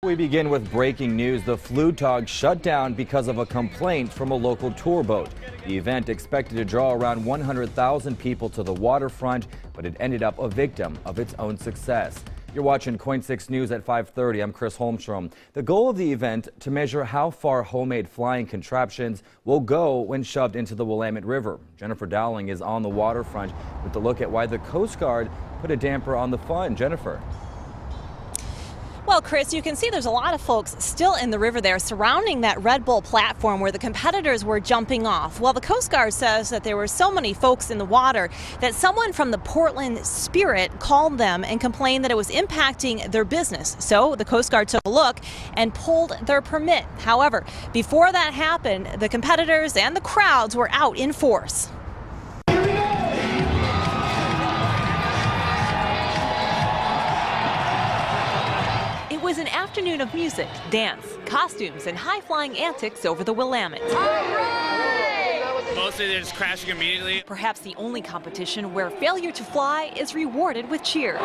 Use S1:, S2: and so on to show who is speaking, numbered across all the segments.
S1: We begin with breaking news. The Flugtag shut down because of a complaint from a local tour boat. The event expected to draw around 100,000 people to the waterfront, but it ended up a victim of its own success. You're watching KOIN 6 News at 5:30. I'm Chris Holmstrom. The goal of the event to measure how far homemade flying contraptions will go when shoved into the Willamette River. Jennifer Dowling is on the waterfront with a look at why the Coast Guard put a damper on the fun. Jennifer.
S2: Well, Chris, you can see there's a lot of folks still in the river there surrounding that Red Bull platform where the competitors were jumping off. Well, the Coast Guard says that there were so many folks in the water that someone from the Portland Spirit called them and complained that it was impacting their business. So the Coast Guard took a look and pulled their permit. However, before that happened, the competitors and the crowds were out in force. It was an afternoon of music, dance, costumes, and high-flying antics over the Willamette.
S3: Mostly they're just crashing immediately.
S2: Perhaps the only competition where failure to fly is rewarded with cheers.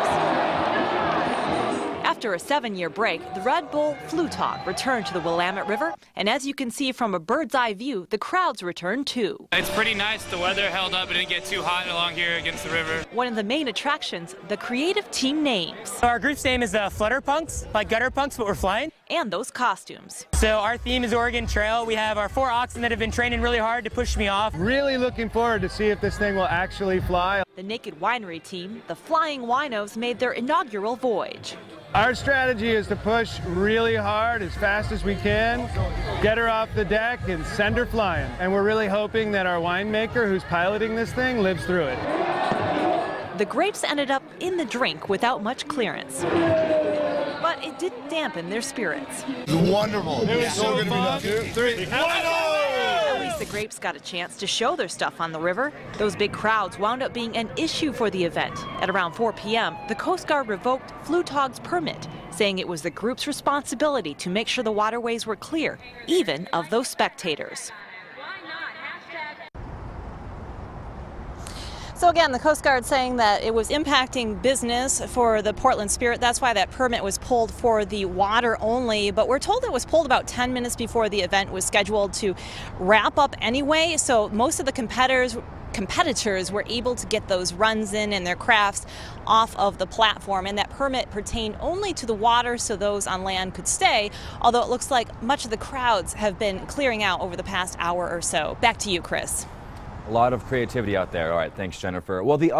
S2: After a 7-year break, the Red Bull Flugtag returned to the Willamette River, and as you can see from a bird's-eye view, the crowds returned too.
S3: It's pretty nice. The weather held up. It didn't get too hot along here against the river.
S2: One of the main attractions, the creative team names.
S4: So our group's name is the Flutter Punks, like gutter punks, but we're flying.
S2: And those costumes.
S4: So our theme is Oregon Trail. We have our 4 oxen that have been training really hard to push me off.
S5: Really looking forward to see if this thing will actually fly.
S2: The Naked Winery team, the Flying Winos, made their inaugural voyage.
S5: Our strategy is to push really hard as fast as we can, get her off the deck and send her flying. And we're really hoping that our winemaker who's piloting this thing lives through it.
S2: The grapes ended up in the drink without much clearance. But it didn't dampen their spirits.
S6: It was wonderful.
S5: It was so good to be 2, 3.
S2: At least the grapes got a chance to show their stuff on the river. Those big crowds wound up being an issue for the event. At around 4 p.m., the Coast Guard revoked Flugtag's permit, saying it was the group's responsibility to make sure the waterways were clear, even of those spectators. So again, the Coast Guard saying that it was impacting business for the Portland Spirit. That's why that permit was pulled for the water only. But we're told it was pulled about 10 minutes before the event was scheduled to wrap up anyway. So most of the competitors were able to get those runs in and their crafts off of the platform. And that permit pertained only to the water, so those on land could stay. Although it looks like much of the crowds have been clearing out over the past hour or so. Back to you, Chris.
S1: A lot of creativity out there. All right, thanks, Jennifer. Well, the